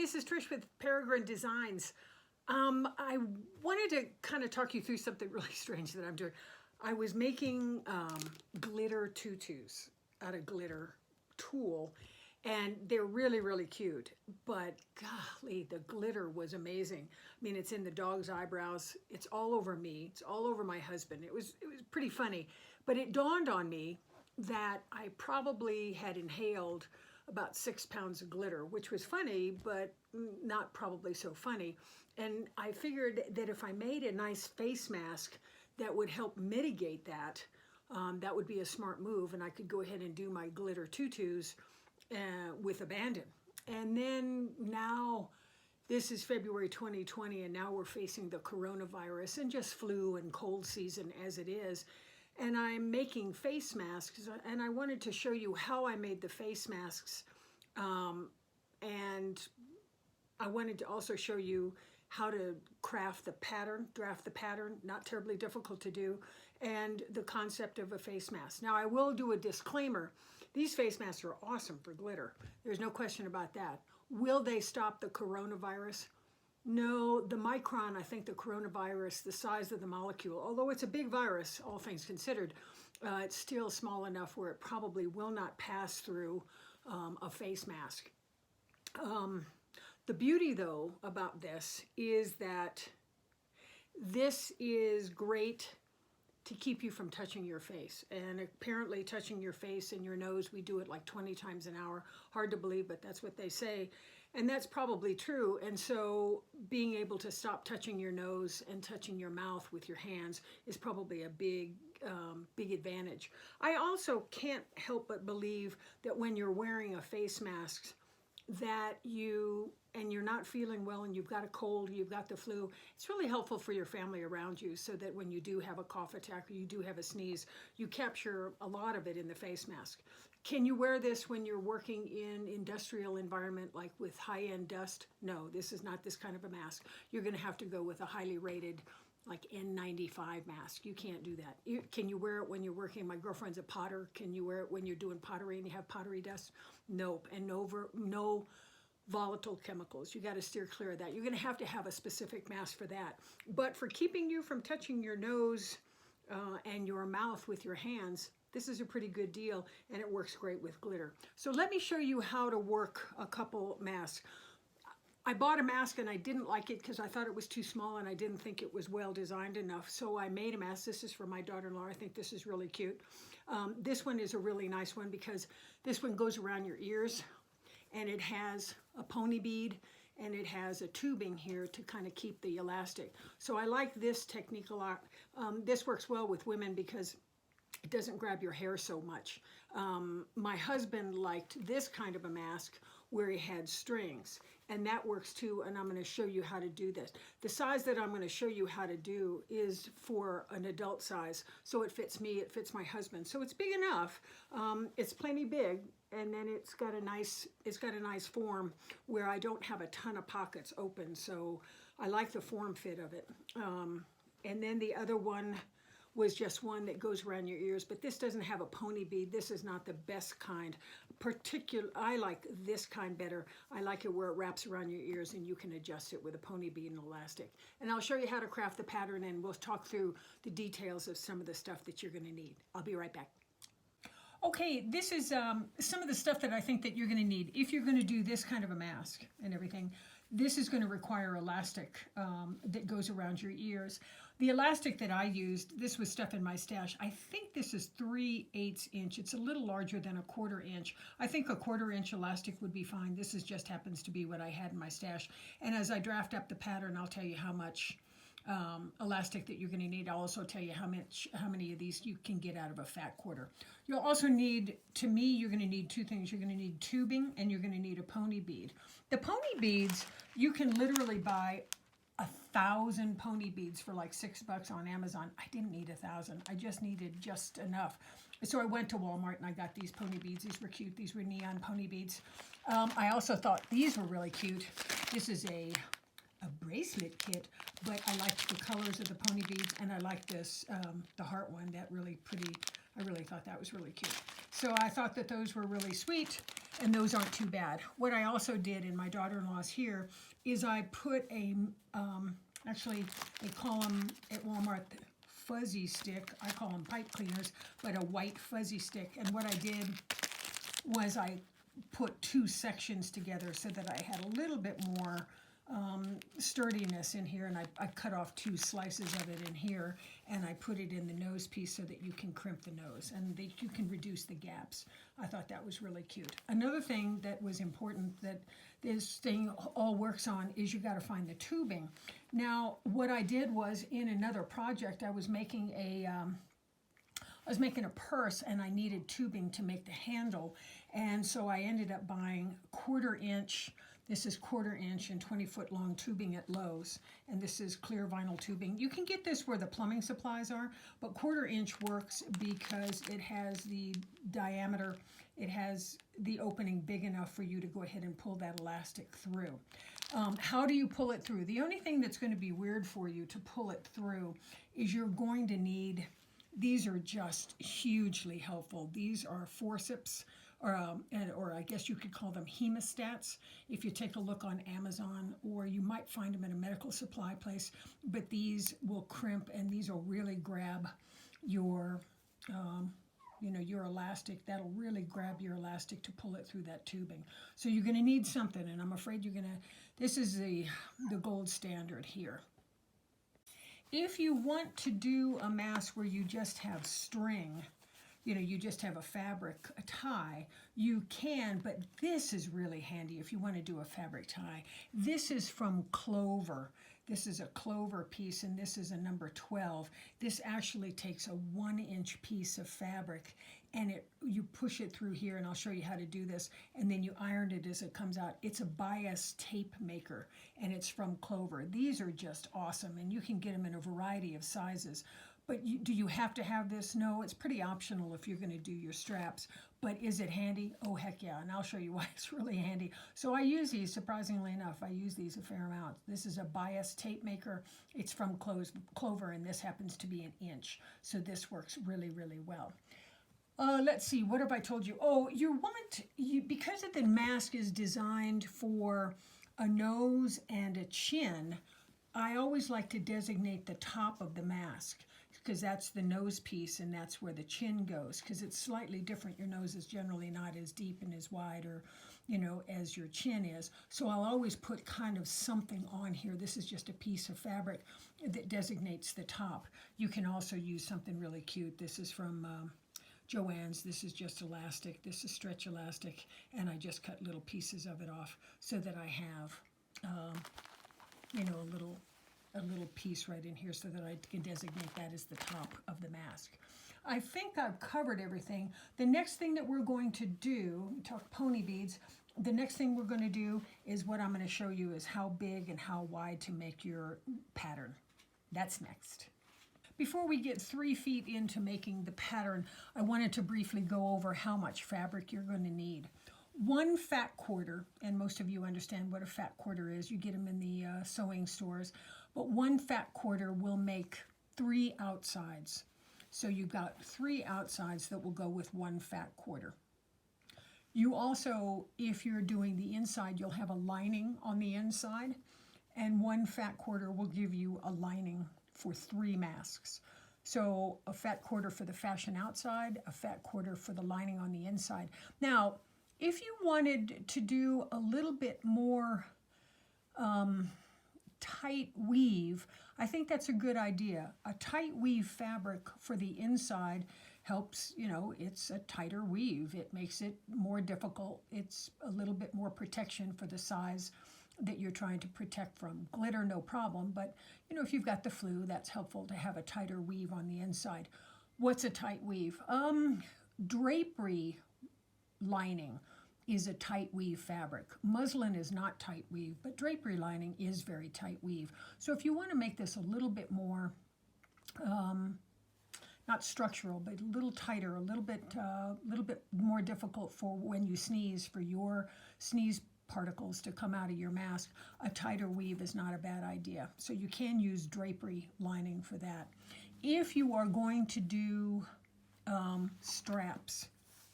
this is Trish with Peregrine Designs. I wanted to kind of talk you through something really strange that I'm doing. I was making glitter tutus out of glitter tulle, and they're really, really cute. But golly, the glitter was amazing. I mean, it's in the dog's eyebrows. It's all over me. It's all over my husband. It was pretty funny. But it dawned on me that I probably had inhaled about 6 pounds of glitter, which was funny, but not probably so funny. And I figured that if I made a nice face mask that would help mitigate that, that would be a smart move, and I could go ahead and do my glitter tutus with abandon. And then now, this is February 2020, and now we're facing the coronavirus and just flu and cold season as it is. And I'm making face masks, and I wanted to show you how I made the face masks, and I wanted to also show you how to craft the pattern, draft the pattern, not terribly difficult to do, and the concept of a face mask. Now I will do a disclaimer. These face masks are awesome for glitter. There's no question about that. Will they stop the coronavirus? No, the micron, I think the coronavirus, the size of the molecule, although it's a big virus, all things considered, it's still small enough where it probably will not pass through a face mask. The beauty, though, about this is that this is great to keep you from touching your face. And apparently touching your face and your nose, we do it like 20 times an hour. Hard to believe, but that's what they say. And that's probably true. And so being able to stop touching your nose and touching your mouth with your hands is probably a big advantage. I also can't help but believe that when you're wearing a face mask that you're not feeling well and you've got a cold, you've got the flu, it's really helpful for your family around you so that when you do have a cough attack or you do have a sneeze, you capture a lot of it in the face mask. Can you wear this when you're working in industrial environment like with high-end dust? No, this is not this kind of a mask. You're going to have to go with a highly rated like N95 mask. You can't do that. Can you wear it when you're working? My girlfriend's a potter. Can you wear it when you're doing pottery and you have pottery dust? Nope. And no volatile chemicals. You got to steer clear of that. You're going to have a specific mask for that. But for keeping you from touching your nose and your mouth with your hands, this is a pretty good deal, and it works great with glitter. So let me show you how to work a couple masks. I bought a mask and I didn't like it because I thought it was too small and I didn't think it was well designed enough. So I made a mask. This is for my daughter-in-law. I think this is really cute. This one is a really nice one because this one goes around your ears, and it has a pony bead, and it has a tubing here to kind of keep the elastic. So I like this technique a lot. This works well with women because it doesn't grab your hair so much. My husband liked this kind of a mask where he had strings, and that works too, and I'm going to show you how to do this. The size that I'm going to show you how to do is for an adult size, so it fits me, it fits my husband. So it's big enough, it's plenty big, and then it's got a nice form where I don't have a ton of pockets open, so I like the form fit of it. And then the other one was just one that goes around your ears, but this doesn't have a pony bead. This is not the best kind. I like this kind better. I like it where it wraps around your ears and you can adjust it with a pony bead and elastic. And I'll show you how to craft the pattern, and we'll talk through the details of some of the stuff that you're gonna need. I'll be right back. Okay, this is some of the stuff that I think that you're gonna need. If you're gonna do this kind of a mask and everything, this is gonna require elastic that goes around your ears. The elastic that I used, this was stuff in my stash. I think this is 3/8 inch. It's a little larger than a 1/4 inch. I think a 1/4 inch elastic would be fine. This just happens to be what I had in my stash. And as I draft up the pattern, I'll tell you how much elastic that you're going to need. I'll also tell you how many of these you can get out of a fat quarter. You'll also need, to me, you're going to need two things. You're going to need tubing, and you're going to need a pony bead. The pony beads, you can literally buy 1,000 pony beads for like $6 on Amazon. I didn't need 1,000. I just needed just enough. So I went to Walmart and I got these pony beads. These were cute. These were neon pony beads. I also thought these were really cute. This is a a bracelet kit, but I liked the colors of the pony beads, and I liked this, the heart one, that really pretty. I really thought that was really cute. So I thought that those were really sweet, and those aren't too bad. What I also did in my daughter-in-law's here is I put a, actually they call them at Walmart fuzzy stick. I call them pipe cleaners, but a white fuzzy stick. And what I did was I put two sections together so that I had a little bit more sturdiness in here, and I cut off two slices of it in here, and I put it in the nose piece so that you can crimp the nose and you can reduce the gaps. I thought that was really cute. Another thing that was important that this thing all works on is you got to find the tubing. Now, what I did was in another project, I was making a purse, and I needed tubing to make the handle, and so I ended up buying 1/4 inch. This is 1/4 inch and 20-foot long tubing at Lowe's, and this is clear vinyl tubing. You can get this where the plumbing supplies are, but 1/4 inch works because it has the diameter, it has the opening big enough for you to go ahead and pull that elastic through. How do you pull it through? The only thing that's going to be weird for you to pull it through is you're going to need, these are just hugely helpful. These are forceps, or I guess you could call them hemostats if you take a look on Amazon, or you might find them in a medical supply place. But these will crimp, and these will really grab your, your elastic. That'll really grab your elastic to pull it through that tubing. So you're going to need something, and I'm afraid you're going to. This is the gold standard here. If you want to do a mask where you just have string, you just have a fabric, a tie, you can, but this is really handy if you want to do a fabric tie. This is from Clover. This is a Clover piece, and this is a number 12. This actually takes a 1-inch piece of fabric, and you push it through here, and I'll show you how to do this, and then you iron it as it comes out. It's a bias tape maker, and it's from Clover. These are just awesome, and you can get them in a variety of sizes. But do you have to have this? No, it's pretty optional if you're going to do your straps. But is it handy? Oh, heck yeah, and I'll show you why it's really handy. So I use these, surprisingly enough, I use these a fair amount. This is a bias tape maker. It's from Clover, and this happens to be 1 inch. So this works really, really well. Let's see, what have I told you? Oh, because the mask is designed for a nose and a chin, I always like to designate the top of the mask, because that's the nose piece and that's where the chin goes, because it's slightly different. Your nose is generally not as deep and as wide, or as your chin is. So I'll always put kind of something on here. This is just a piece of fabric that designates the top. You can also use something really cute. This is from Joann's. This is just elastic. This is stretch elastic, and I just cut little pieces of it off so that I have a little piece right in here so that I can designate that as the top of the mask. I think I've covered everything. The next thing that we're going to do, we talk pony beads, the next thing we're going to do is what I'm going to show you is how big and how wide to make your pattern. That's next. Before we get 3 feet into making the pattern, I wanted to briefly go over how much fabric you're going to need. 1 fat quarter, and most of you understand what a fat quarter is. You get them in the sewing stores. But 1 fat quarter will make 3 outsides. So you've got 3 outsides that will go with 1 fat quarter. You also, if you're doing the inside, you'll have a lining on the inside, and 1 fat quarter will give you a lining for 3 masks. So a fat quarter for the fashion outside, a fat quarter for the lining on the inside. Now, if you wanted to do a little bit more tight weave, I think that's a good idea. A tight weave fabric for the inside helps, it's a tighter weave. It makes it more difficult. It's a little bit more protection for the size that you're trying to protect from. Glitter, no problem, but if you've got the flu, that's helpful to have a tighter weave on the inside. What's a tight weave? Drapery lining is a tight weave fabric. Muslin is not tight weave, but drapery lining is very tight weave. So if you want to make this a little bit more, not structural, but a little tighter, a little bit more difficult for when you sneeze, for your sneeze particles to come out of your mask, a tighter weave is not a bad idea. So you can use drapery lining for that. If you are going to do straps,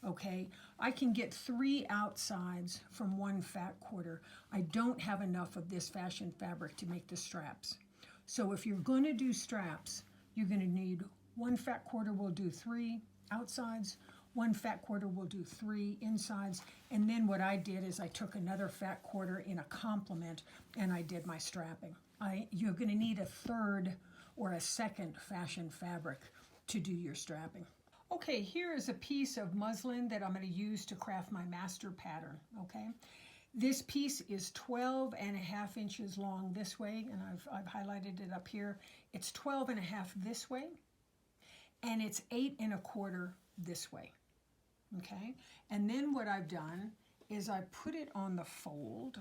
okay, I can get 3 outsides from 1 fat quarter. I don't have enough of this fashion fabric to make the straps. So if you're going to do straps, you're going to need 1 fat quarter will do 3 outsides, 1 fat quarter will do 3 insides, and then what I did is I took another fat quarter in a complement and I did my strapping. You're going to need a 3rd or a 2nd fashion fabric to do your strapping. Okay, here is a piece of muslin that I'm going to use to craft my master pattern, okay? This piece is 12.5 inches long this way, and I've highlighted it up here. It's 12.5 this way, and it's 8.25 this way, okay? And then what I've done is I put it on the fold,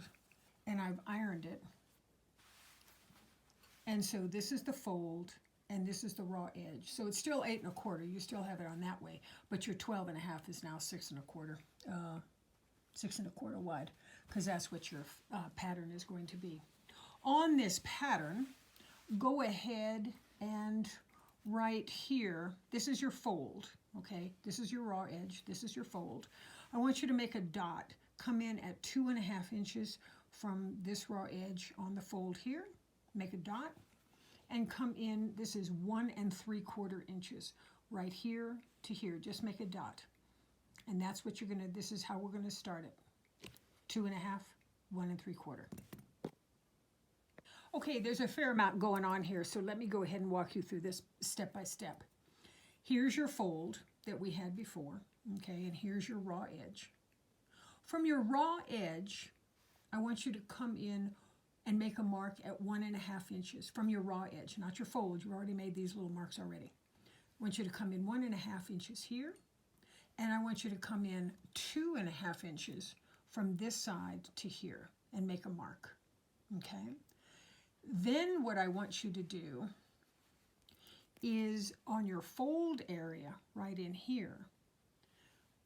and I've ironed it. And so this is the fold, and this is the raw edge. So it's still 8.25. You still have it on that way, but your 12.5 is now 6.25, 6.25 wide, because that's what your pattern is going to be. On this pattern, go ahead and right here, this is your fold, okay? This is your raw edge, this is your fold. I want you to make a dot. Come in at 2.5 inches from this raw edge on the fold here, make a dot, and come in, this is 1 3/4 inches, right here to here, just make a dot. And that's what you're gonna, this is how we're gonna start it. 2.5, 1 3/4. Okay, there's a fair amount going on here, so let me go ahead and walk you through this step by step. Here's your fold that we had before, okay, and here's your raw edge. From your raw edge, I want you to come in and make a mark at 1.5 inches from your raw edge, not your fold. You've already made these little marks already. I want you to come in 1.5 inches here, and I want you to come in 2.5 inches from this side to here and make a mark, okay? Then what I want you to do is on your fold area right in here,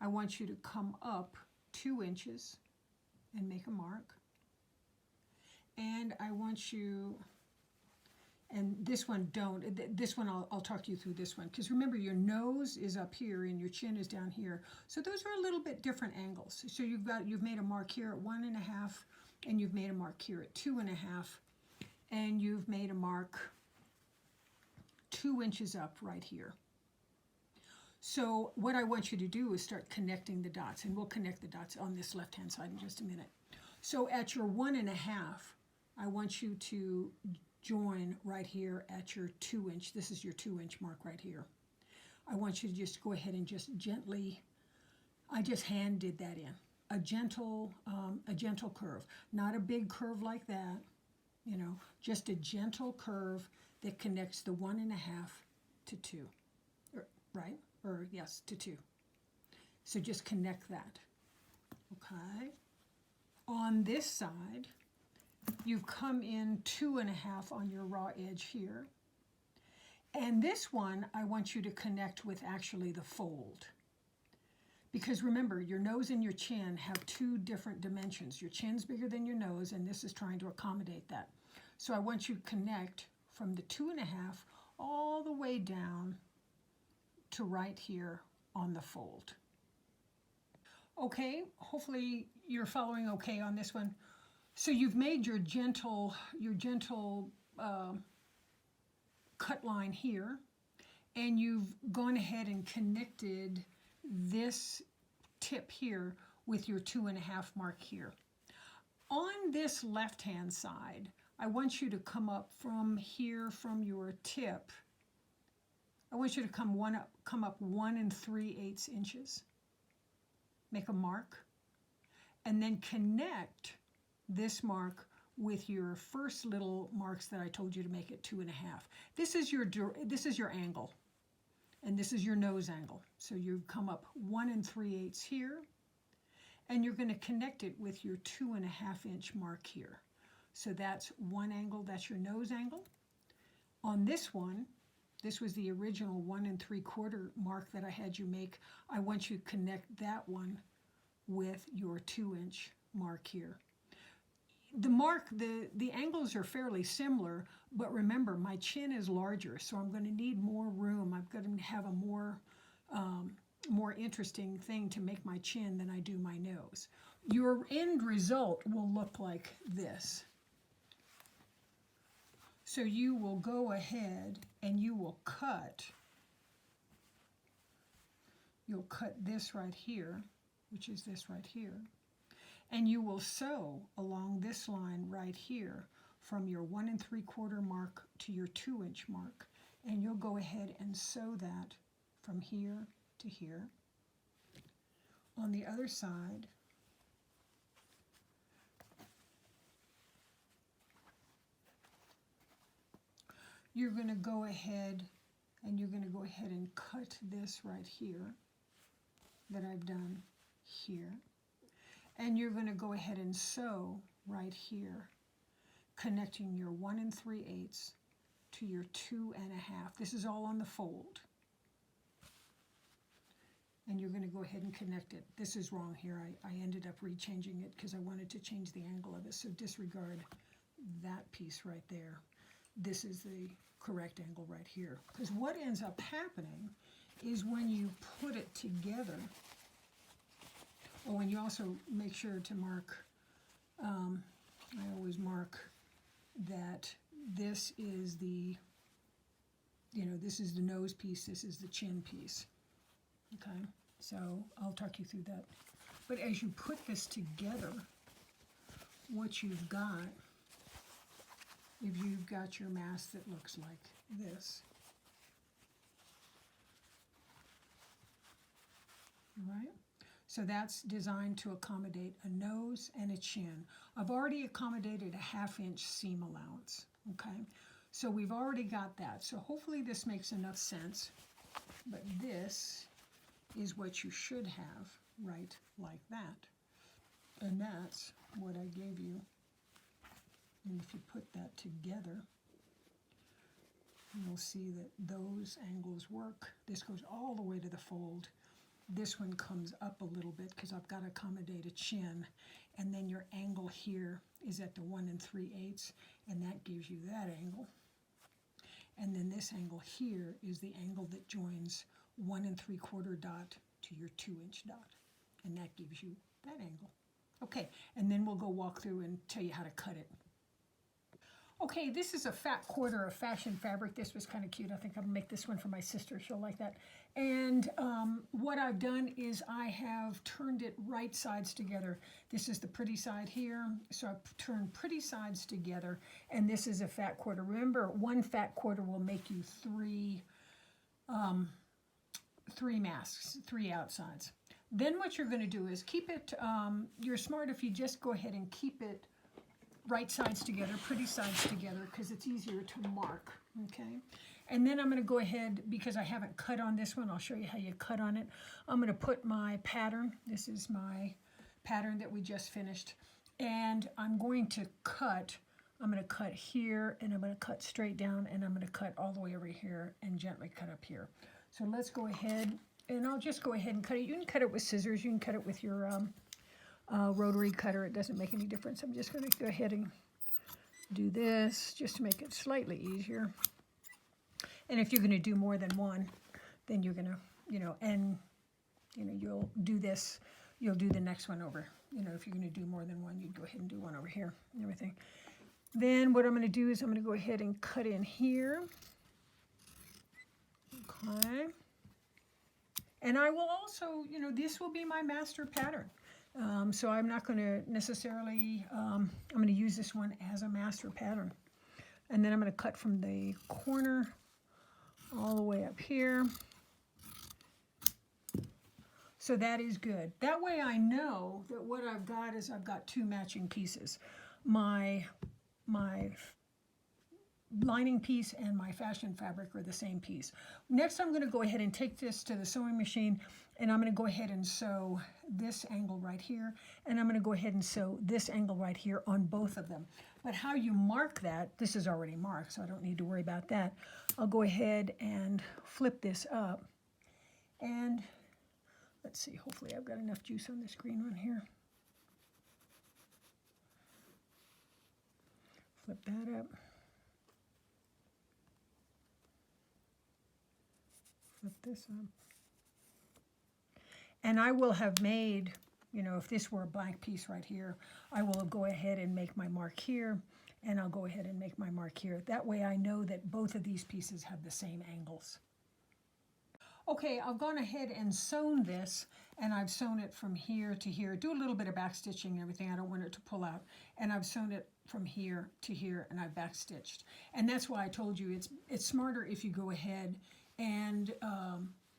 I want you to come up 2 inches and make a mark. And I want you, and this one this one I'll talk to you through this one, because remember your nose is up here and your chin is down here. So those are a little bit different angles. So you've made a mark here at 1.5, and you've made a mark here at 2.5, and you've made a mark 2 inches up right here. So what I want you to do is start connecting the dots, and we'll connect the dots on this left-hand side in just a minute. So at your 1.5, I want you to join right here at your 2 inch. This is your 2 inch mark right here. I want you to just go ahead and just gently, I just hand did that in. A gentle curve, not a big curve like that, you know, just a gentle curve that connects the 1.5 to 2, right? Or yes, to 2. So just connect that, okay? On this side, you've come in 2.5 on your raw edge here. And this one, I want you to connect with actually the fold. Because remember, your nose and your chin have 2 different dimensions. Your chin's bigger than your nose, and this is trying to accommodate that. So I want you to connect from the 2.5 all the way down to right here on the fold. Okay, hopefully you're following okay on this one. So you've made your gentle cut line here, and you've gone ahead and connected this tip here with your 2.5 mark here. On this left-hand side, I want you to come up from here, from your tip. I want you to come up 1 3/8 inches. Make a mark, and then connect this mark with your first little marks that I told you to make at 2.5. This is your angle, and this is your nose angle. So you come up 1 3/8 here, and you're going to connect it with your 2.5 inch mark here. So that's one angle, that's your nose angle. On this one, this was the original 1 3/4 mark that I had you make. I want you to connect that one with your 2 inch mark here. the angles are fairly similar, but remember my chin is larger, so I'm going to need more room. I'm going to have a more interesting thing to make my chin than I do my nose. Your end result will look like this. So you will go ahead and you will cut. You'll cut this right here, which is this right here. And you will sew along this line right here from your 1 3/4 mark to your 2-inch mark. And you'll go ahead and sew that from here to here. On the other side, you're going to go ahead and cut this right here that I've done here. And you're going to go ahead and sew right here, connecting your 1 3/8 to your 2 1/2. This is all on the fold. And you're going to go ahead and connect it. This is wrong here. I ended up rechanging it because I wanted to change the angle of it. So disregard that piece right there. This is the correct angle right here. Because what ends up happening is when you put it together, or when you also make sure to mark, I always mark that this is the, this is the nose piece, this is the chin piece. Okay, so I'll talk you through that. But as you put this together, what you've got, if you've got your mask that looks like this, all right? So that's designed to accommodate a nose and a chin. I've already accommodated a 1/2 inch seam allowance, okay? So we've already got that. So hopefully this makes enough sense, but this is what you should have right like that. And that's what I gave you. And if you put that together, you'll see that those angles work. This goes all the way to the fold. This one comes up a little bit because I've got to accommodate a chin. And then your angle here is at the 1 3/8, and that gives you that angle. And then this angle here is the angle that joins 1 3/4 dot to your 2-inch dot. And that gives you that angle. Okay, and then we'll go walk through and tell you how to cut it. Okay, this is a fat quarter of fashion fabric. This was kind of cute. I think I'll make this one for my sister. She'll like that. And what I've done is I have turned it right sides together. This is the pretty side here. So I've turned pretty sides together. And this is a fat quarter. Remember, 1 fat quarter will make you 3 masks, 3 outsides. Then what you're going to do is keep it, you're smart if you just go ahead and keep it right sides together, pretty sides together, because it's easier to mark, okay? And then I'm going to go ahead, because I haven't cut on this one, I'll show you how you cut on it. I'm going to put my pattern, this is my pattern that we just finished, and I'm going to cut, I'm going to cut here, and I'm going to cut straight down, and I'm going to cut all the way over here, and gently cut up here. So let's go ahead, and I'll just go ahead and cut it. You can cut it with scissors, you can cut it with your rotary cutter, it doesn't make any difference. I'm just going to go ahead and do this just to make it slightly easier. And if you're going to do more than one, then you're going to, you'll do this, you'll do the next one over. If you're going to do more than one, you'd go ahead and do one over here and everything. Then what I'm going to do is I'm going to go ahead and cut in here. Okay. And I will also, this will be my master pattern. So I'm not going to necessarily, I'm going to use this one as a master pattern. And then I'm going to cut from the corner all the way up here. So that is good. That way I know that what I've got is I've got 2 matching pieces. My lining piece and my fashion fabric are the same piece. Next I'm going to go ahead and take this to the sewing machine, and I'm going to go ahead and sew this angle right here, and I'm going to go ahead and sew this angle right here on both of them. But how you mark that, this is already marked, so I don't need to worry about that. I'll go ahead and flip this up, and let's see, hopefully I've got enough juice on this green one here. Flip that up. Flip this up. And I will have made, you know, if this were a blank piece right here, I will go ahead and make my mark here, and I'll go ahead and make my mark here. That way I know that both of these pieces have the same angles. Okay, I've gone ahead and sewn this, and I've sewn it from here to here. Do a little bit of back stitching and everything. I don't want it to pull out. And I've sewn it from here to here, and I've back stitched. And that's why I told you it's smarter if you go ahead and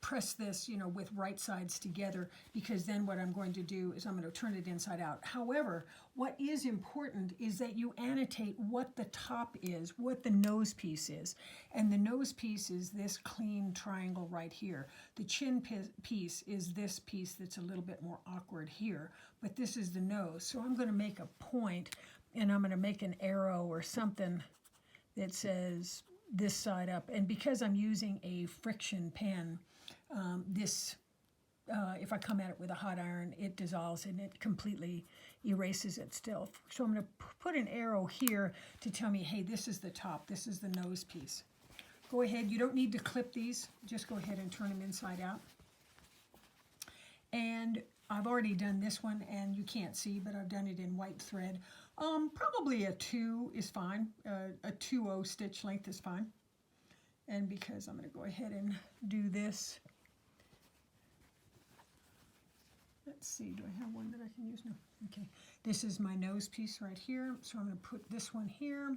press this, you know, with right sides together, because then what I'm going to do is I'm going to turn it inside out. However, what is important is that you annotate what the top is, what the nose piece is. And the nose piece is this clean triangle right here. The chin piece is this piece that's a little bit more awkward here, but this is the nose. So I'm going to make a point, and I'm going to make an arrow or something that says this side up. And because I'm using a friction pen, if I come at it with a hot iron, it dissolves and it completely erases it still. So I'm going to put an arrow here to tell me, hey, this is the top, this is the nose piece. Go ahead, you don't need to clip these, just go ahead and turn them inside out. And I've already done this one, and you can't see, but I've done it in white thread. Probably a 2 is fine, a 2/0 stitch length is fine. And because I'm going to go ahead and do this, let's see, do I have one that I can use? No. Okay, this is my nose piece right here. So I'm going to put this one here.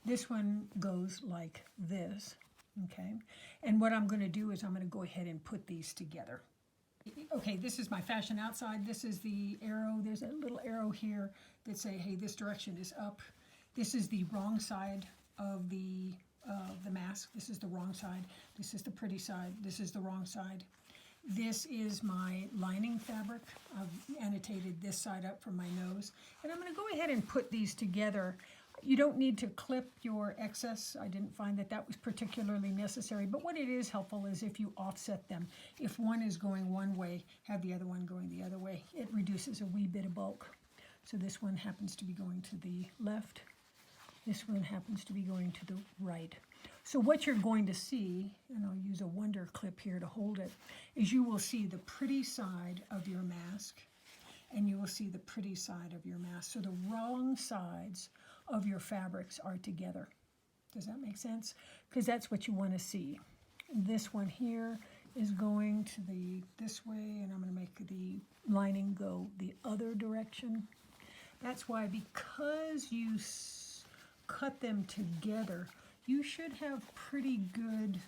This one goes like this, okay? And what I'm going to do is I'm going to go ahead and put these together. Okay, this is my fashion outside. This is the arrow. There's a little arrow here that say, hey, this direction is up. This is the wrong side of the mask. This is the wrong side. This is the pretty side. This is the wrong side. This is my lining fabric. I've annotated this side up from my nose. And I'm going to go ahead and put these together. You don't need to clip your excess. I didn't find that that was particularly necessary. But what it is helpful is if you offset them. If one is going one way, have the other one going the other way. It reduces a wee bit of bulk. So this one happens to be going to the left. This one happens to be going to the right. So what you're going to see, and I'll use a wonder clip here to hold it, is you will see the pretty side of your mask, and you will see the pretty side of your mask. So the wrong sides of your fabrics are together. Does that make sense? Because that's what you want to see. This one here is going to this way, and I'm going to make the lining go the other direction. That's why, because you cut them together, you should have pretty good,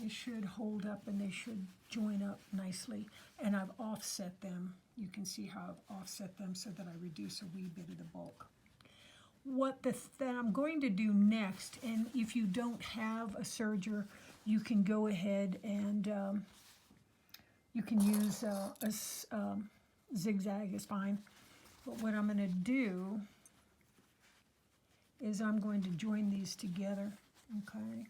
they should hold up and they should join up nicely. And I've offset them. You can see how I've offset them so that I reduce a wee bit of the bulk. What that I'm going to do next, and if you don't have a serger, you can go ahead and you can use a zigzag is fine. But what I'm going to do is I'm going to join these together, okay?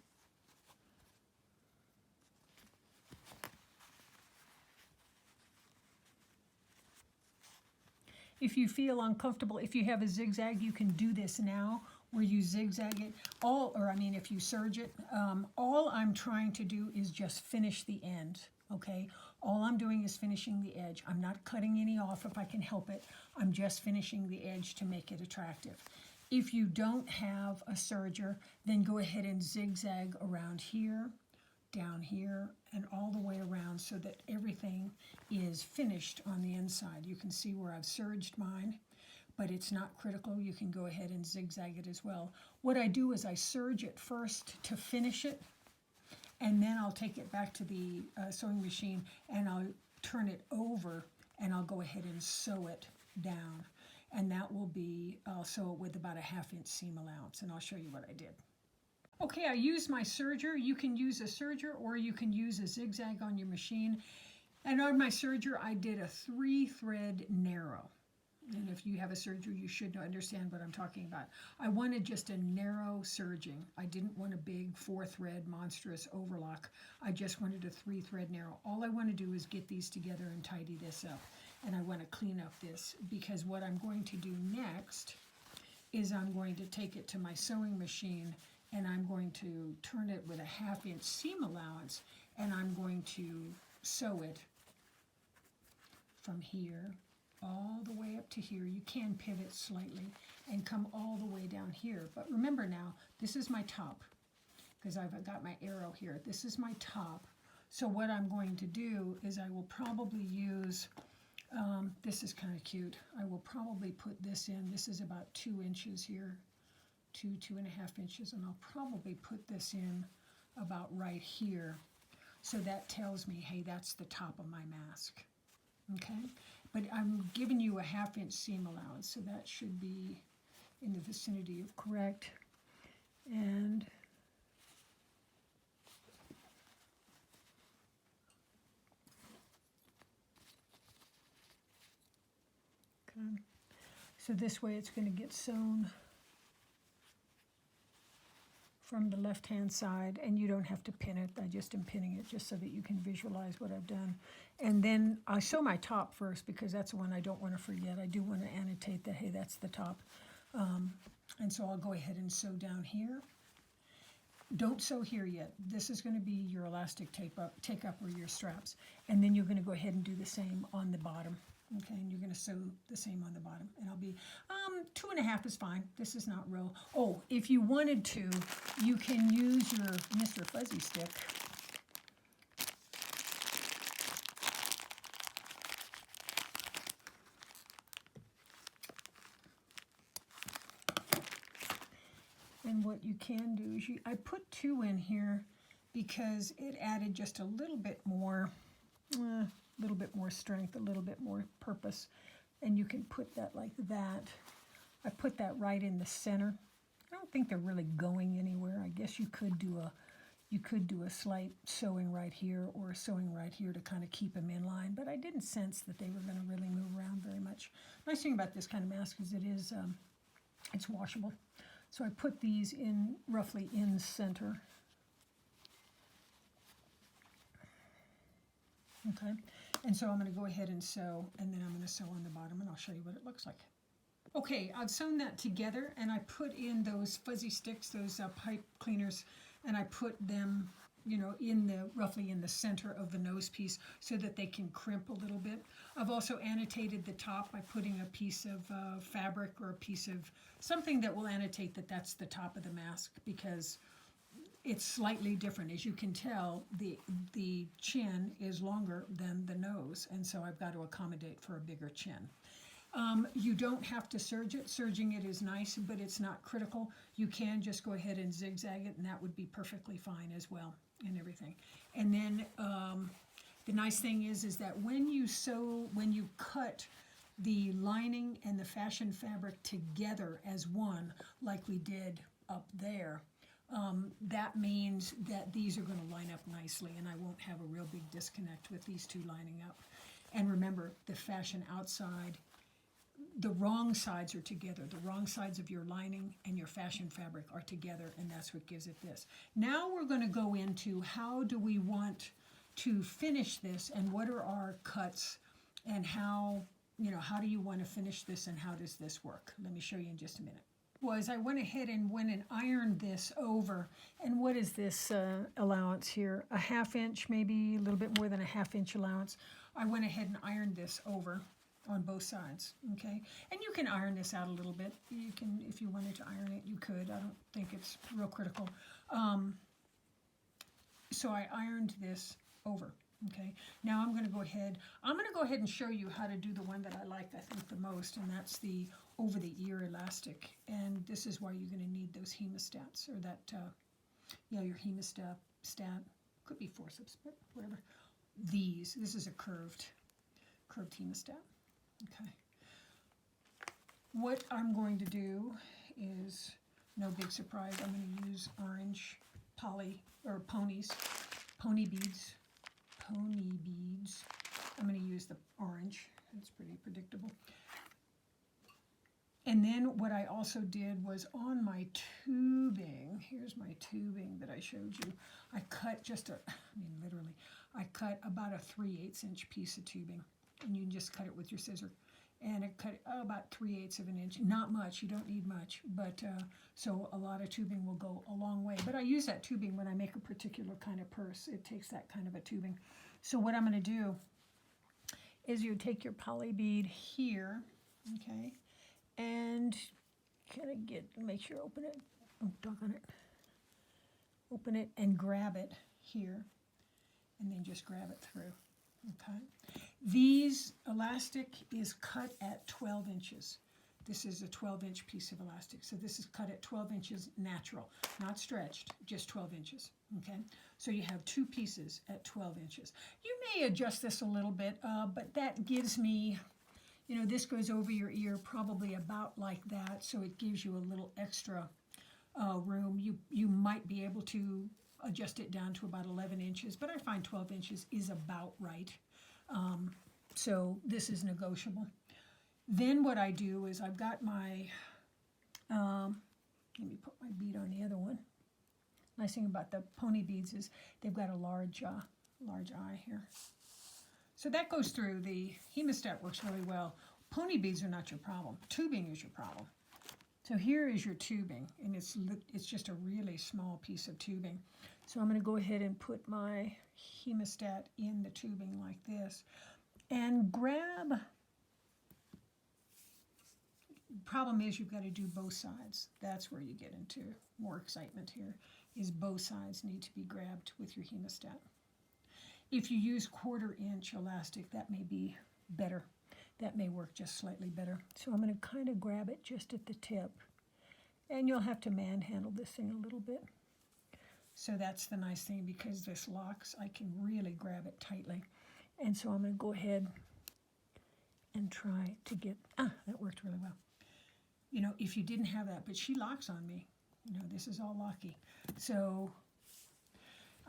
If you feel uncomfortable, if you have a zigzag, you can do this now where you zigzag it. If you serge it, all I'm trying to do is just finish the end, okay? All I'm doing is finishing the edge. I'm not cutting any off if I can help it. I'm just finishing the edge to make it attractive. If you don't have a serger, then go ahead and zigzag around here, down here, and all the way around so that everything is finished on the inside. You can see where I've serged mine, but it's not critical. You can go ahead and zigzag it as well. What I do is I serge it first to finish it, and then I'll take it back to the sewing machine and I'll turn it over and I'll go ahead and sew it down. And that will be, I'll sew it with about a 1/2 inch seam allowance, and I'll show you what I did. Okay, I used my serger. You can use a serger or you can use a zigzag on your machine. And on my serger, I did a 3-thread narrow. And if you have a serger, you should understand what I'm talking about. I wanted just a narrow serging. I didn't want a big 4-thread monstrous overlock. I just wanted a 3-thread narrow. All I want to do is get these together and tidy this up. And I want to clean up this, because what I'm going to do next is I'm going to take it to my sewing machine and I'm going to turn it with a 1/2 inch seam allowance, and I'm going to sew it from here all the way up to here. You can pivot slightly and come all the way down here. But remember now, this is my top, because I've got my arrow here. This is my top. So what I'm going to do is I will probably use, this is kind of cute. I will probably put this in. This is about 2 inches here, 2.5 inches, and I'll probably put this in about right here. So that tells me, hey, that's the top of my mask. Okay, but I'm giving you a 1/2 inch seam allowance, so that should be in the vicinity of correct. And okay, so this way it's going to get sewn from the left-hand side, and you don't have to pin it. I just am pinning it just so that you can visualize what I've done. And then I sew my top first because that's the one I don't want to forget. I do want to annotate that, hey, that's the top. And so I'll go ahead and sew down here. Don't sew here yet. This is going to be your elastic take up or your straps. And then you're going to go ahead and do the same on the bottom. Okay, and you're going to sew the same on the bottom. And I'll be, 2.5 is fine. This is not real. Oh, if you wanted to, you can use your Mr. Fuzzy stick. And what you can do is I put 2 in here because it added just a little bit more strength, a little bit more purpose. And you can put that like that. I put that right in the center. I don't think they're really going anywhere. I guess you could do a slight sewing right here or a sewing right here to kind of keep them in line, but I didn't sense that they were going to really move around very much. Nice thing about this kind of mask is it's washable. So I put these in roughly in center. Okay, and so I'm going to go ahead and sew, and then I'm going to sew on the bottom, and I'll show you what it looks like. Okay, I've sewn that together, and I put in those fuzzy sticks, those pipe cleaners, and I put them, you know, roughly in the center of the nose piece so that they can crimp a little bit. I've also annotated the top by putting a piece of fabric or a piece of something that will annotate that that's the top of the mask, because it's slightly different. As you can tell, the chin is longer than the nose, and so I've got to accommodate for a bigger chin. You don't have to serge it. Serging it is nice, but it's not critical. You can just go ahead and zigzag it, and that would be perfectly fine as well, and everything. And then the nice thing is that when you cut the lining and the fashion fabric together as one, like we did up there, that means that these are going to line up nicely, and I won't have a real big disconnect with these two lining up. And remember, the fashion outside, the wrong sides are together. The wrong sides of your lining and your fashion fabric are together, and that's what gives it this. Now we're going to go into how do we want to finish this, and what are our cuts, and how do you want to finish this, and how does this work? Let me show you in just a minute. I went ahead and ironed this over. And what is this allowance here? A 1/2 inch, maybe a little bit more than a 1/2 inch allowance. I went ahead and ironed this over on both sides, okay? And you can iron this out a little bit. You can, if you wanted to iron it, you could. I don't think it's real critical. So I ironed this over, okay? Now I'm going to go ahead and show you how to do the one that I like, I think, the most, and that's the over-the-ear elastic. And this is why you're going to need those hemostats, or that, your hemostat, could be forceps, but whatever. This is a curved hemostat, okay? What I'm going to do is, no big surprise, I'm going to use orange pony beads. I'm going to use the orange. It's pretty predictable. And then what I also did was on my tubing, here's my tubing that I showed you, I cut literally, I cut about a 3/8 inch piece of tubing, and you can just cut it with your scissor. and it cut about 3/8 of an inch. Not much, you don't need much, but so a lot of tubing will go a long way. But I use that tubing when I make a particular kind of purse. It takes that kind of a tubing. So what I'm going to do is you take your poly bead here, okay, and kind of make sure open it. Oh, doggone it. Open it and grab it here, and then just grab it through, okay? These elastic is cut at 12 inches. This is a 12-inch piece of elastic, so this is cut at 12 inches natural, not stretched, just 12 inches, okay? So you have 2 pieces at 12 inches. You may adjust this a little bit, but that gives me, you know, this goes over your ear probably about like that, so it gives you a little extra room. You might be able to adjust it down to about 11 inches, but I find 12 inches is about right. So this is negotiable. Then what I do is I've got my, let me put my bead on the other one. Nice thing about the pony beads is they've got a large eye here. So that goes through. The hemostat works really well. Pony beads are not your problem. Tubing is your problem. So here is your tubing, and it's just a really small piece of tubing. So I'm going to go ahead and put my hemostat in the tubing like this, and grab. Problem is you've got to do both sides. That's where you get into more excitement here, is both sides need to be grabbed with your hemostat. If you use 1/4 inch elastic, that may be better. That may work just slightly better. So I'm going to kind of grab it just at the tip. And you'll have to manhandle this thing a little bit. So that's the nice thing, because this locks, I can really grab it tightly. And so I'm going to go ahead and try to get, that worked really well. You know, if you didn't have that, but she locks on me. You know, this is all locky. So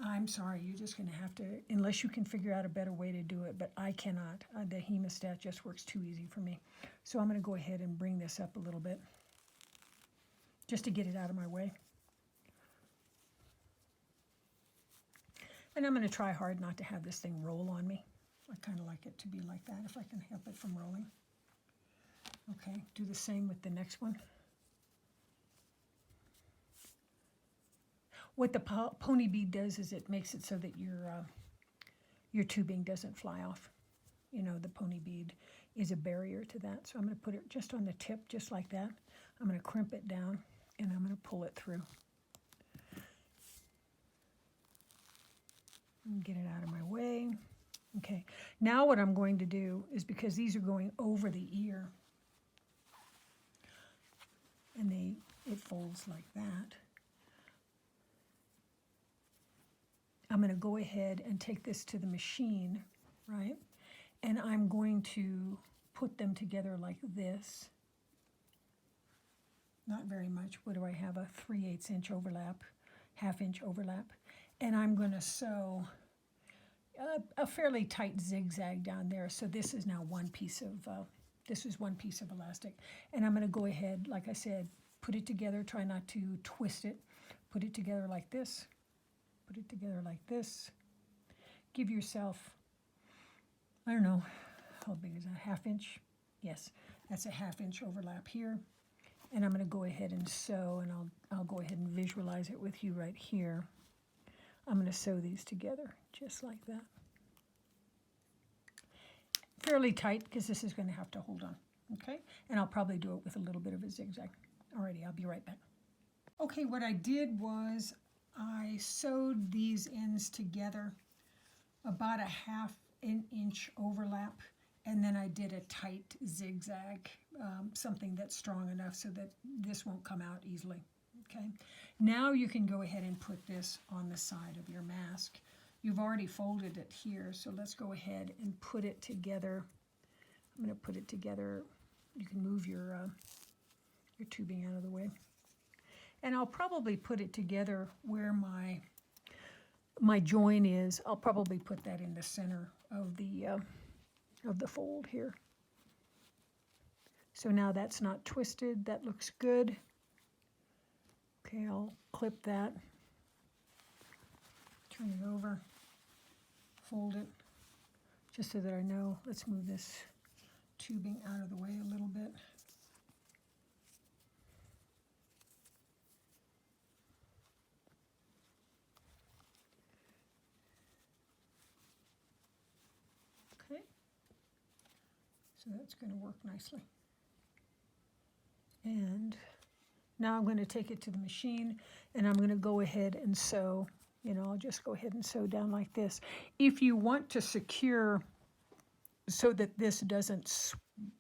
I'm sorry, you're just going to have to, unless you can figure out a better way to do it, but I cannot. The hemostat just works too easy for me. So I'm going to go ahead and bring this up a little bit, just to get it out of my way. And I'm going to try hard not to have this thing roll on me. I kind of like it to be like that, if I can help it from rolling. Okay, do the same with the next one. What the pony bead does is it makes it so that your tubing doesn't fly off. You know, the pony bead is a barrier to that. So I'm going to put it just on the tip, just like that. I'm going to crimp it down, and I'm going to pull it through. And get it out of my way. Okay, now what I'm going to do is, because these are going over the ear, and it folds like that, I'm going to go ahead and take this to the machine, right? And I'm going to put them together like this. Not very much. What do I have? A 3/8 inch overlap, 1/2 inch overlap. And I'm going to sew a fairly tight zigzag down there. So this is now one piece of, this is one piece of elastic. And I'm going to go ahead, like I said, put it together, try not to twist it. Put it together like this. Put it together like this. Give yourself, I don't know, how big is that, 1/2 inch? Yes, that's a 1/2 inch overlap here. And I'm going to go ahead and sew, and I'll go ahead and visualize it with you right here. I'm going to sew these together just like that. Fairly tight, because this is going to have to hold on, okay? And I'll probably do it with a little bit of a zigzag. Alrighty, I'll be right back. Okay, what I did was I sewed these ends together, about a 1/2 inch overlap, and then I did a tight zigzag, something that's strong enough so that this won't come out easily. Okay, now you can go ahead and put this on the side of your mask. You've already folded it here, so let's go ahead and put it together. I'm going to put it together. You can move your tubing out of the way. And I'll probably put it together where my join is. I'll probably put that in the center of the fold here. So now that's not twisted. That looks good. Okay, I'll clip that. Turn it over. Fold it. Just so that I know. Let's move this tubing out of the way a little bit. Okay, so that's going to work nicely. And now I'm going to take it to the machine and I'm going to go ahead and sew. You know, I'll just go ahead and sew down like this. If you want to secure so that this doesn't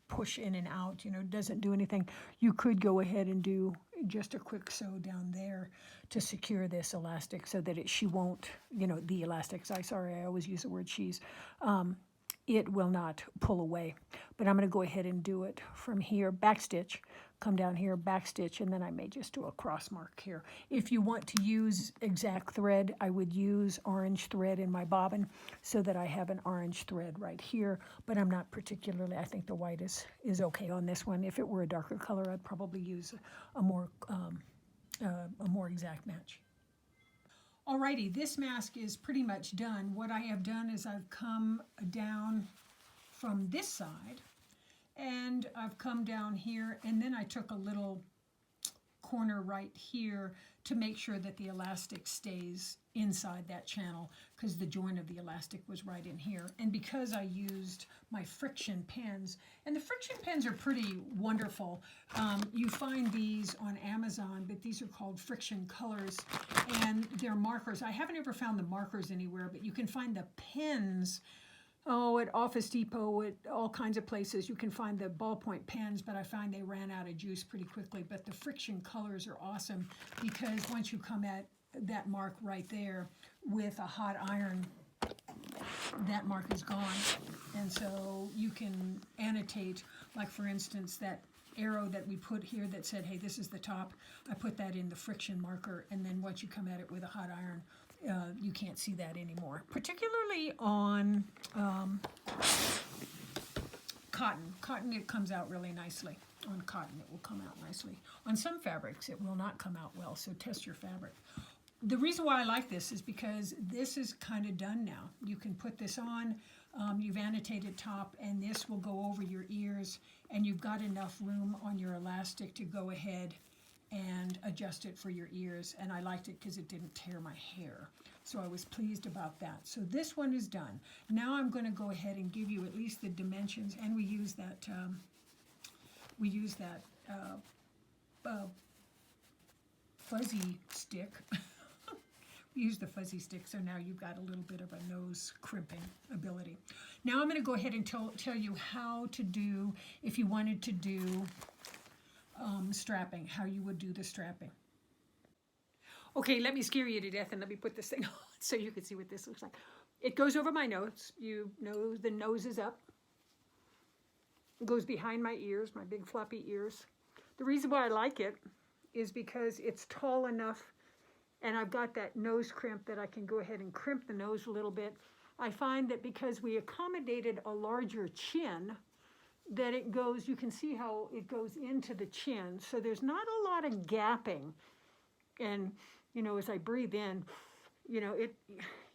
push in and out, you know, doesn't do anything, you could go ahead and do just a quick sew down there to secure this elastic so that she won't, you know, the elastics, I always use the word she's, it will not pull away. But I'm going to go ahead and do it from here, backstitch, come down here, backstitch, and then I may just do a cross mark here. If you want to use exact thread, I would use orange thread in my bobbin so that I have an orange thread right here, but I'm not particularly, I think the white is okay on this one. If it were a darker color, I'd probably use a more exact match. Alrighty, this mask is pretty much done. What I have done is I've come down from this side and I've come down here, and then I took a little corner right here to make sure that the elastic stays inside that channel because the joint of the elastic was right in here. And because I used my friction pens, and the friction pens are pretty wonderful. You find these on Amazon, but these are called Friction Colors, and they're markers. I haven't ever found the markers anywhere, but you can find the pens at Office Depot, at all kinds of places. You can find the ballpoint pens, but I find they ran out of juice pretty quickly. But the Friction Colors are awesome because once you come at that mark right there with a hot iron, that mark is gone. And so you can annotate, like for instance, that arrow that we put here that said, hey, this is the top. I put that in the friction marker, and then once you come at it with a hot iron, you can't see that anymore. Particularly on cotton. Cotton, it comes out really nicely. On cotton, it will come out nicely. On some fabrics, it will not come out well, so test your fabric. The reason why I like this is because this is kind of done now. You can put this on, you've annotated top, and this will go over your ears, and you've got enough room on your elastic to go ahead and adjust it for your ears, and I liked it because it didn't tear my hair. So I was pleased about that. So this one is done. Now I'm going to go ahead and give you at least the dimensions, and we use that fuzzy stick. We use the fuzzy stick, so now you've got a little bit of a nose crimping ability. Now I'm going to go ahead and tell you how to do, if you wanted to do strapping, how you would do the strapping. Okay, let me scare you to death and let me put this thing on so you can see what this looks like. It goes over my nose. You know the nose is up. It goes behind my ears, my big floppy ears. The reason why I like it is because it's tall enough, and I've got that nose crimp that I can go ahead and crimp the nose a little bit. I find that because we accommodated a larger chin, that it goes, you can see how it goes into the chin. So there's not a lot of gapping. And, you know, as I breathe in, you know,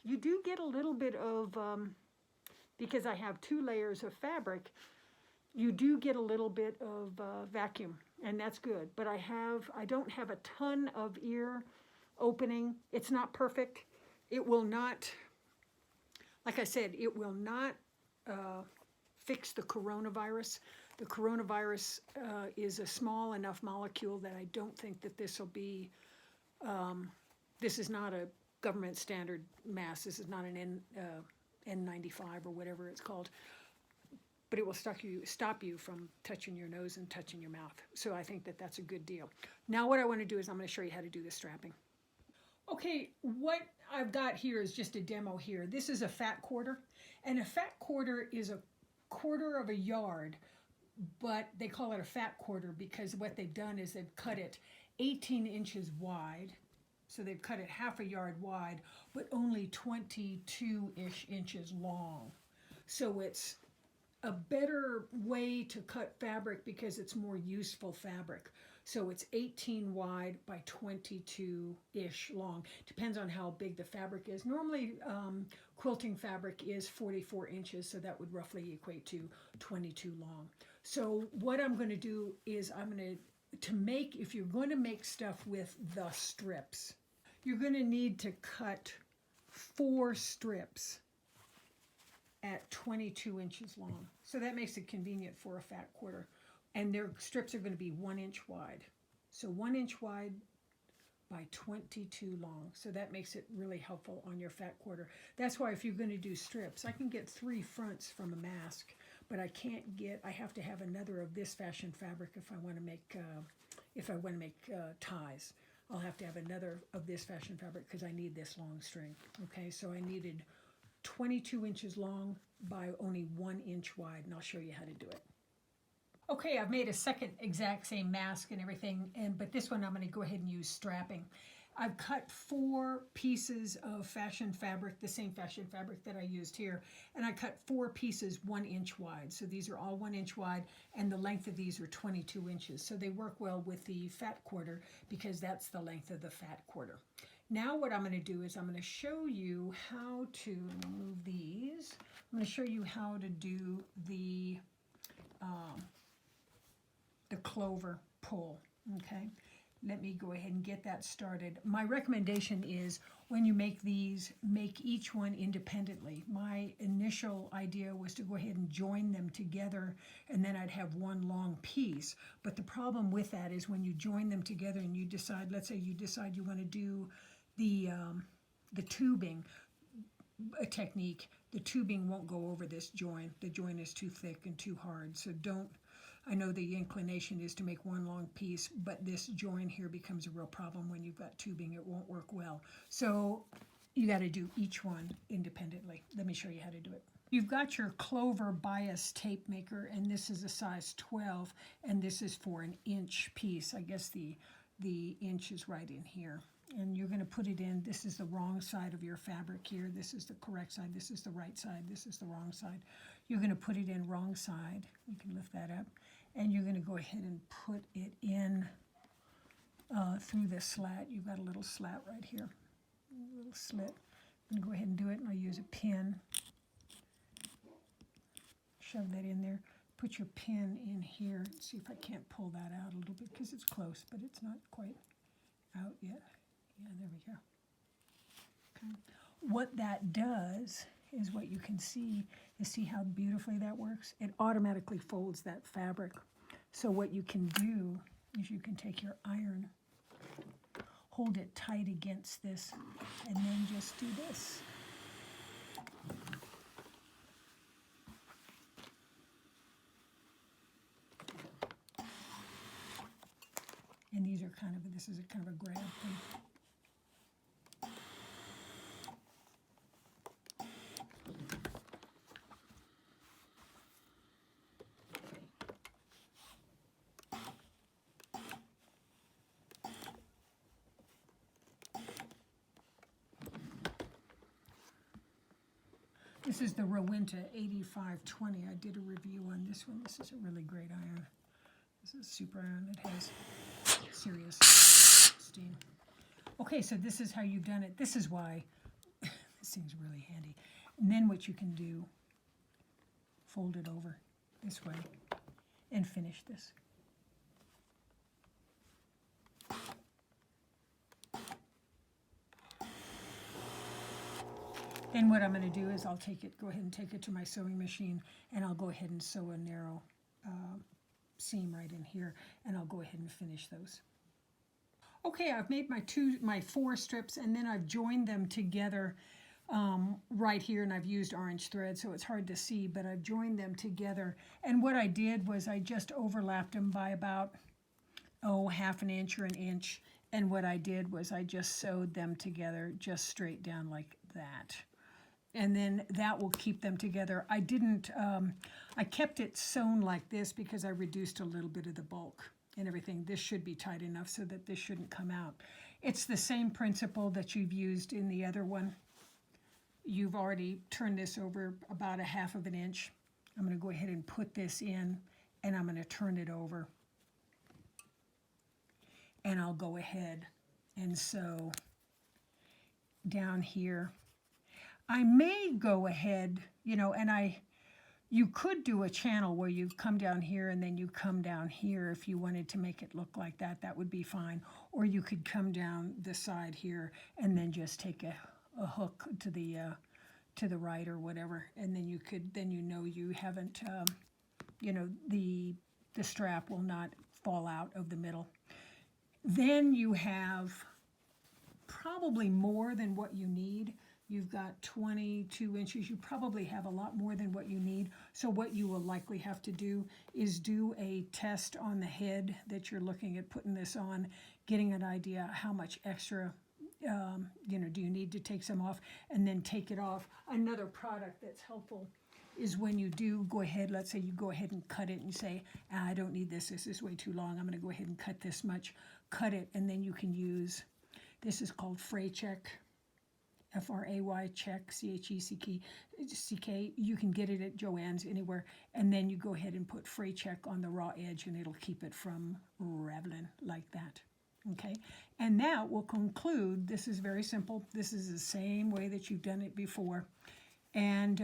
you do get a little bit of, because I have 2 layers of fabric, you do get a little bit of vacuum, and that's good. But I don't have a ton of ear opening. It's not perfect. It will not, like I said, it will not fix the coronavirus. The coronavirus is a small enough molecule that I don't think that this will be, this is not a government standard mask. This is not an N95 or whatever it's called. But it will stop you from touching your nose and touching your mouth. So I think that that's a good deal. Now what I want to do is I'm going to show you how to do the strapping. Okay, what I've got here is just a demo here. This is a fat quarter, and a fat quarter is a quarter of a yard, but they call it a fat quarter because what they've done is they've cut it 18 inches wide. So they've cut it half a yard wide, but only 22-ish inches long. So it's a better way to cut fabric because it's more useful fabric. So it's 18 wide by 22-ish long. Depends on how big the fabric is. Normally quilting fabric is 44 inches, so that would roughly equate to 22 long. So what I'm going to do is if you're going to make stuff with the strips, you're going to need to cut 4 strips at 22 inches long. So that makes it convenient for a fat quarter. And their strips are going to be 1 inch wide. So 1 inch wide by 22 long. So that makes it really helpful on your fat quarter. That's why if you're going to do strips, I can get 3 fronts from a mask, but I have to have another of this fashion fabric if I want to make ties. I'll have to have another of this fashion fabric because I need this long string. Okay, so I needed 22 inches long by only 1 inch wide, and I'll show you how to do it. Okay, I've made a second exact same mask and everything, but this one I'm going to go ahead and use strapping. I've cut 4 pieces of fashion fabric, the same fashion fabric that I used here, and I cut 4 pieces 1 inch wide. So these are all 1 inch wide, and the length of these are 22 inches. So they work well with the fat quarter because that's the length of the fat quarter. Now what I'm going to do is I'm going to show you how to move these. I'm going to show you how to do the clover pull. Okay, let me go ahead and get that started. My recommendation is when you make these, make each one independently. My initial idea was to go ahead and join them together, and then I'd have one long piece. But the problem with that is when you join them together and you decide, let's say you decide you want to do the tubing technique, the tubing won't go over this join. The join is too thick and too hard. So don't, I know the inclination is to make one long piece, but this join here becomes a real problem when you've got tubing. It won't work well. So you got to do each one independently. Let me show you how to do it. You've got your clover bias tape maker, and this is a size 12, and this is for an inch piece. I guess the inch is right in here. And you're going to put it in. This is the wrong side of your fabric here. This is the correct side. This is the right side. This is the wrong side. You're going to put it in wrong side. You can lift that up. And you're going to go ahead and put it in through this slat. You've got a little slat right here, a little slit. I'm going to go ahead and do it, and I'll use a pin. Shove that in there. Put your pin in here. See if I can't pull that out a little bit because it's close, but it's not quite out yet. Yeah, there we go. Okay. What that does is what you can see is see how beautifully that works? It automatically folds that fabric. So what you can do is you can take your iron, hold it tight against this, and then just do this. And these are this is a kind of a grab thing. This is the Rowenta 8520. I did a review on this one. This is a really great iron. This is super iron. It has serious steam. Okay, so this is how you've done it. This is why this thing's really handy. And then what you can do, fold it over this way and finish this. Then what I'm going to do is I'll go ahead and take it to my sewing machine, and I'll go ahead and sew a narrow seam right in here, and I'll go ahead and finish those. Okay, I've made my 4 strips, and then I've joined them together right here, and I've used orange thread, so it's hard to see, but I've joined them together. And what I did was I just overlapped them by about, half an inch or an inch, and what I did was I just sewed them together just straight down like that. And then that will keep them together. I didn't, I kept it sewn like this because I reduced a little bit of the bulk and everything. This should be tight enough so that this shouldn't come out. It's the same principle that you've used in the other one. You've already turned this over about 1/2 inch. I'm going to go ahead and put this in, and I'm going to turn it over. and I'll go ahead and sew down here. I may go ahead, you know, and you could do a channel where you come down here and then you come down here if you wanted to make it look like that. That would be fine. Or you could come down the side here and then just take a hook to the right or whatever, and then you know you haven't, you know, the strap will not fall out of the middle. Then you have probably more than what you need. You've got 22 inches. You probably have a lot more than what you need. So what you will likely have to do is do a test on the head that you're looking at putting this on, getting an idea how much extra, you know, do you need to take some off, and then take it off. Another product that's helpful is when you do go ahead, let's say you go ahead and cut it and say, I don't need this, this is way too long, I'm going to go ahead and cut this much. Cut it, and then you can use, this is called Fray Check, F-R-A-Y check, C-H-E-C-K. You can get it at Joann's, anywhere, and then you go ahead and put Fray Check on the raw edge, and it'll keep it from raveling like that. Okay, and now we'll conclude. This is very simple. This is the same way that you've done it before. And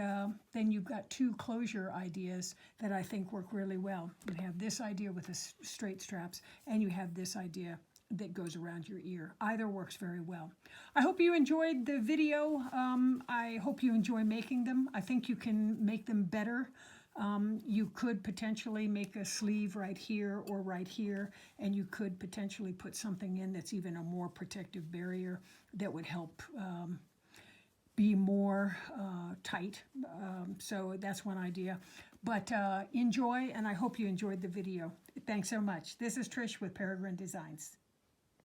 then you've got two closure ideas that I think work really well. You have this idea with the straight straps, and you have this idea that goes around your ear. Either works very well. I hope you enjoyed the video. I hope you enjoy making them. I think you can make them better. You could potentially make a sleeve right here or right here, and you could potentially put something in that's even a more protective barrier that would help be more tight. So that's one idea. But enjoy, and I hope you enjoyed the video. Thanks so much. This is Trish with Peregrine Designs.